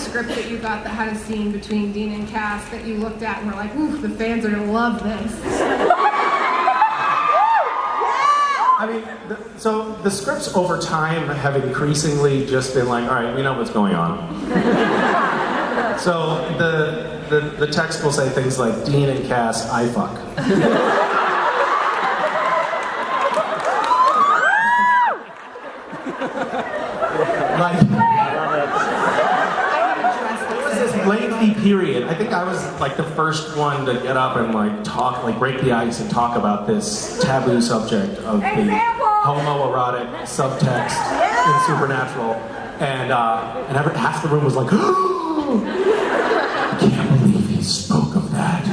script that you got that had a scene between Dean and Cass that you looked at and were like, ooh, the fans are gonna love this? I mean, so the scripts over time have increasingly just been like, all right, we know what's going on. So the text will say things like, Dean and Cass, I fuck. Like, there was this lengthy period. I think I was like the first one to get up and like talk, like break the ice and talk about this taboo subject of the homoerotic subtext in Supernatural, and half the room was like, oh, I can't believe he spoke of that.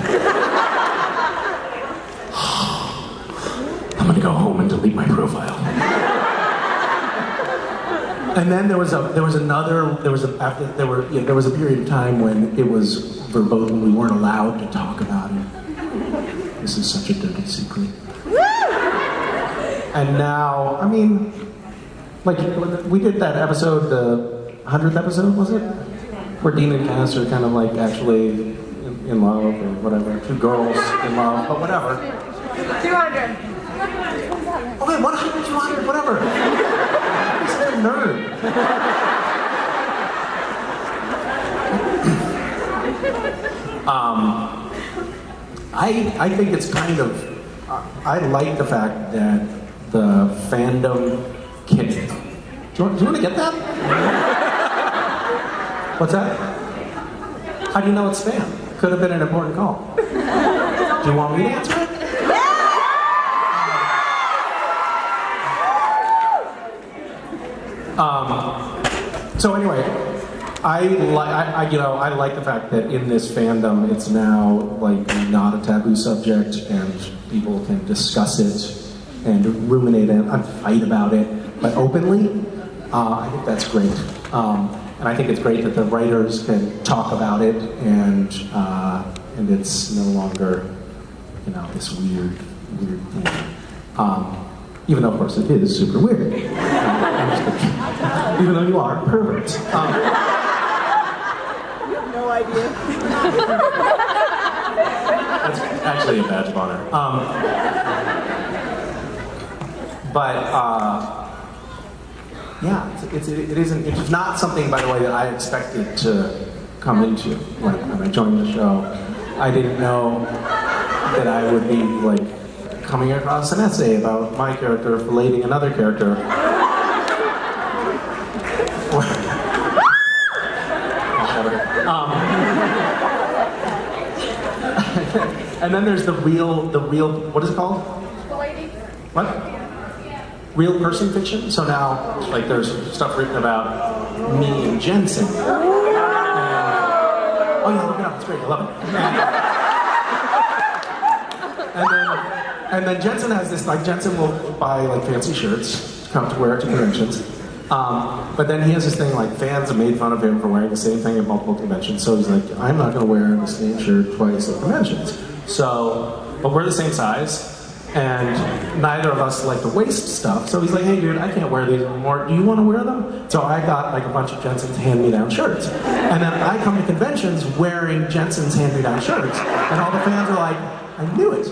I'm gonna go home and delete my profile. And then there was a period of time when it was verboten. We weren't allowed to talk about it. This is such a dirty secret. And now, I mean, like we did that episode, the 100th episode, was it? Where Dean and Cass are kind of like actually in love or whatever. Two girls in love, but whatever. 200. Okay, 100, 200, whatever. He's a nerd. I think it's kind of, I like the fact that the fandom can, do you want to get that? What's that? How do you know it's spam? Could have been an important call. Do you want me to answer it? So anyway, I like the fact that in this fandom it's now like not a taboo subject and people can discuss it and ruminate it and fight about it, but openly. I think that's great, and I think it's great that the writers can talk about it and it's no longer this weird thing. Even though, of course, it is super weird. Even though you are a pervert. You have no idea. That's actually a badge of honor. Yeah, it's not something, by the way, that I expected to come into when I joined the show. I didn't know that I would be like coming across an essay about my character filleting another character. And then there's the real, what is it called? What? Real person fiction? So now, like, there's stuff written about me and Jensen. And, oh yeah, look it up, it's great, I love it. And then Jensen has this, like, Jensen will buy, like, fancy shirts, come to wear it to conventions. But then he has this thing, like, fans have made fun of him for wearing the same thing at multiple conventions, so he's like, I'm not gonna wear the same shirt twice at conventions. So, but we're the same size, and neither of us like to waste stuff, so he's like, hey dude, I can't wear these anymore, do you want to wear them? So I got like a bunch of Jensen's hand-me-down shirts. And then I come to conventions wearing Jensen's hand-me-down shirts, and all the fans are like, I knew it.